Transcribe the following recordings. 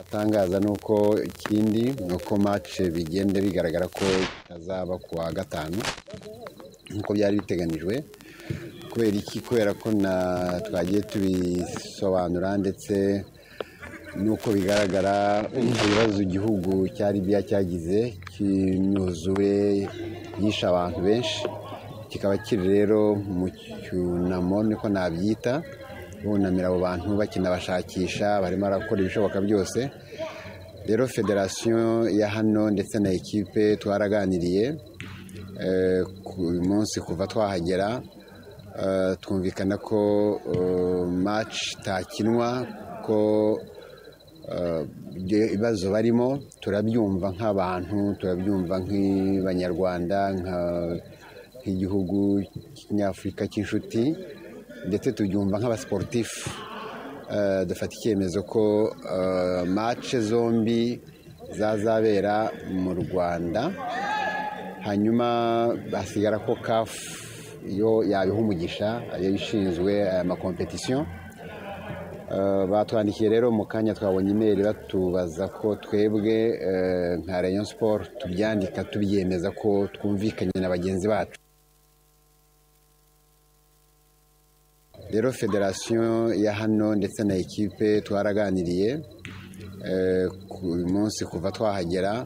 atangaza nuko ikindi nuko match bigende bigaragara ko azaba kuwa gatanu nkuko byari biteganijwe kubera ko twagiye tubisobanura ndetse nuko bigaragara ibibazo igihugu cya Libya cyagize cy'imyuzure yisha abantu benshi kikaba kiri rero mu cyunamo niko nabyita bunamira abo bantu bakinabashakisha barimo arakora ibishoboka byose. Rero federation ya hano ndetse na ekipe twaraganiriye ku munsi kuva twahagera twumvikana ko match takinwa ko ibibazo barimo turabyumva nk'abantu turabyumva nk'abanyarwanda nk'igihugu cy'Afurika cy'inshuti ndetse tubyumva nk'abasportif dufata icyemezo ko match zombi zazabera mu Rwanda hanyuma basigara ko CAF yo yabiha umugisha yabishinzwe ama competition. Batwandikiye rero mu kanya twabonye email batubaza ko twebwe nka Rayon Sport tubyandika tubyemeza ko twumvikanye na bagenzi bacu. Rero federation ya hano ndetse na ekipe twaraganiriye ku munsi kuva twahagera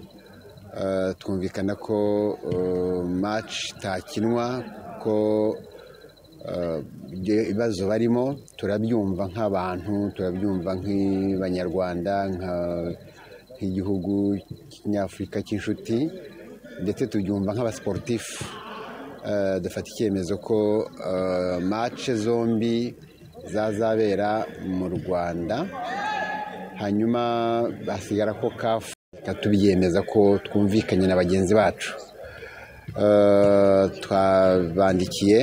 twumvikana ko match takinwa ko ibibazo barimo turabyumva nk'abantu turabyumva nk'abanyarwanda nk'igihugu cy'Afurika cy'inshuti ndetse tubyumva nk'abasportif dufata icyemezo ko match zombi zazabera mu Rwanda hanyuma basigara ko CAF tubyemeza ko twumvikanye na bagenzi bacu. Twabandikiye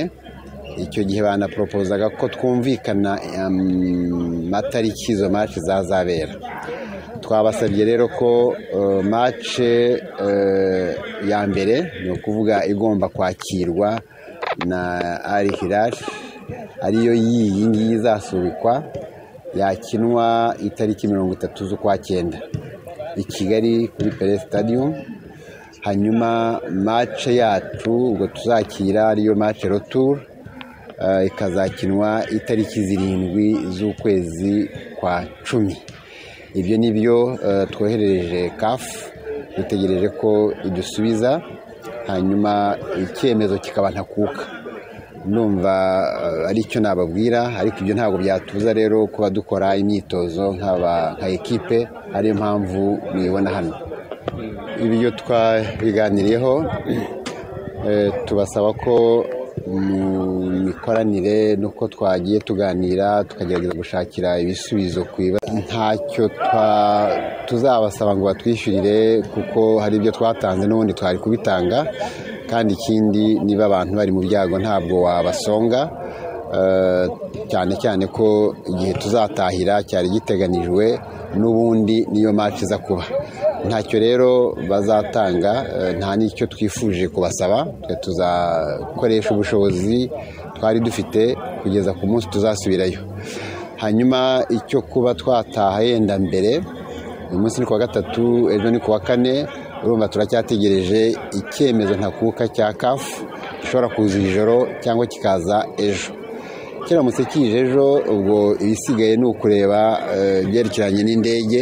icyo gihe banapropozaga ko twumvikana amatariki izo match zazabera. Twabasabye rero ko match ya mbere ni ukuvuga igomba kwakirwa na Al Hilal ariyo iyi ngiyi izasubikwa yakinwa itariki 30 z'ukwa 9 i Kigali kuri Pele Stadium. Hanyuma match yacu ubwo tuzakira ariyo match retour ikazakinwa itariki 7 z'ukwezi kwa 10. Ibyo nibyo twoherereje CAF dutegereje ko idusubiza hanyuma icyemezo kikaba ntakuka. Numva ari cyo nababwira ariko ibyo ntabwo byatuza rero kuba dukora imyitozo nka ekipe ari mpamvu mwibona hano. Ibyo twabiganiriyeho tubasaba ko mu mikoranire nuko twagiye tuganira tukagerageza gushakira ibisubizo kwiba ntacyo tuzabasaba ngo batwishyurire kuko hari ibyo twatanze n'ubundi twari kubitanga kandi ikindi niba abantu bari mu byago ntabwo wabasonga cyane cyane ko igihe tuzatahira cyari giteganijwe n'ubundi niyo match iza kuba ntacyo rero bazatanga nta n'icyo twifuje kubasaba tuzakoresha ubushobozi twari dufite kugeza ku munsi tuzasubirayo. Hanyuma icyo kuba twataha yenda mbere uyu munsi ni kuwa gatatu ejo ni kuwa kane urumva turacyategereje icyemezo ntakuka cya CAF gishobora kuza ijoro cyangwa kikaza ejo. Kiramutse kije ejo ubwo ibisigaye ni ukureba byerekeranye n'indege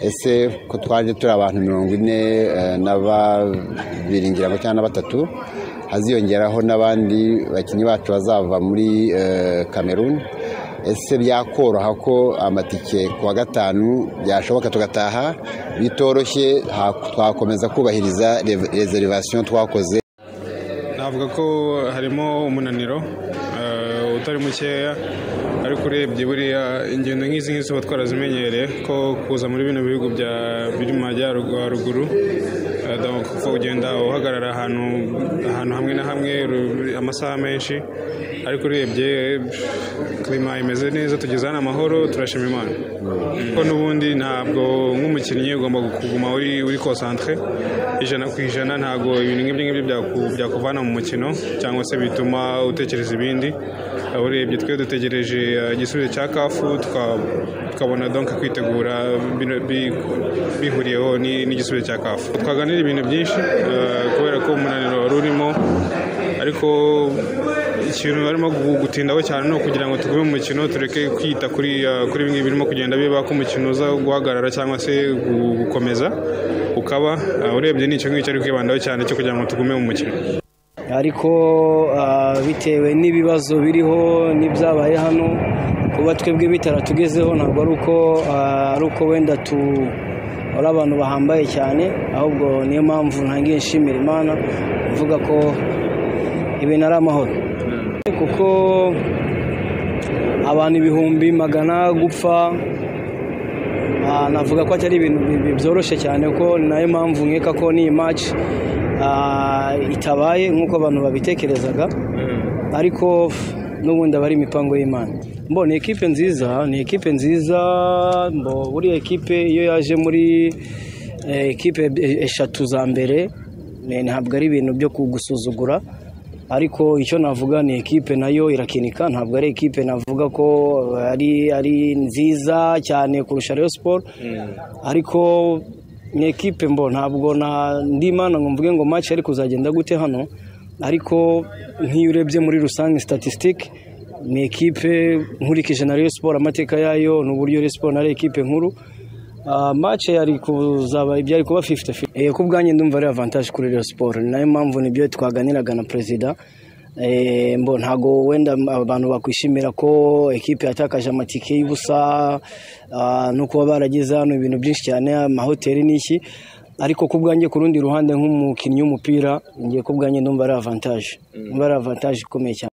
ese ko twaje turi abantu 42 n'ababiringira cyangwa batatu haziyongeraho n'abandi bakinyi bacu bazava muri Cameroon ese byakoroha ko amatike kuwa gatanu byashoboka tugataha bitoroshye twakomeza kubahiriza reservation twakoze. Navuga ko harimo umunaniro utari mukeya ariko urebye buriya ingendo nk'izi tuba twarazimenyereye ko kuza muri bino bihugu biri mu majyaruguru kuko ugenda uhagarara ahantu hamwe na hamwe amasaha menshi ariko urebye klima imeze neza tugeze hano amahoro turashima Imana kuko n'ubundi ntabwo nk'umukinnyi ugomba kuguma uri concentré 100% ntabwo ibintu nk'ibyo byakuvana mu mukino cyangwa se bituma utekereza ibindi urebye twe dutegereje igisubizo cya CAF tukabona donc kwitegura bihuriyeho n'igisubizo cya CAF. Twaganira ibintu byinshi kubera ko umunaniro wari urimo, ariko ikintu barimo gutindaho cyane no kugira ngo tugume mu mukino, tureke kwita kuri bimwe birimo kugenda biba ko umukino uza guhagarara cyangwa se gukomeza ukaba. Urebye n'icyo ngicyo ari kwibandaho cyane cyo kugira ngo tugume mu mukino, ariko bitewe n'ibibazo biriho n'ibyabaye hano, kuba twebwe bitaratugezeho ntabwo ari uko wenda ari abantu bahambaye cyane, ahubwo niyo mpamvu ntangiye nshimira Imana mvuga ko ibintu ari amahoro, kuko abantu ibihumbi magana gupfa navuga ko atari ibintu byoroshye cyane, ko nayo mpamvu nkeka ko n'iyi match itabaye nk'uko abantu babitekerezaga, ariko n'ubundi aba ari imipango y'Imana. Ni ekipe nziza, buriya ekipe iyo yaje muri ekipe eshatu za mbere ntabwo ari ibintu byo kugusuzugura, ariko icyo navuga ni ekipe nayo irakinika, ntabwo ari ekipe navuga ko ari nziza cyane kurusha Rayon Sport, ariko ni ekipe ntabwo ndi Imana ngo mvuge ngo match ari kuzagenda gute hano, ariko nk'iyo urebye muri rusange statistique ni ekipe nkurikije na Rayon Sport, amateka yayo n'uburyo Rayon Sport ari ekipe nkuru. Match yari kuzaba ibyari kuba 50-50. Ku bwanjye ndumva ari avantage kuri Rayon Sport, nayo mpamvu nibyo twaganiraga na president. Ntago wenda abantu bakwishimira ko ekipe yatakaje amatike y'ubusa no kuba baragize hano ibintu byinshi cyane, amahoteli n'iki, ariko ku bwanjye ku rundi ruhande nk'umukinnyi w'umupira ngiye ku bwanjye ndumva ari avantage ikomeye cyane.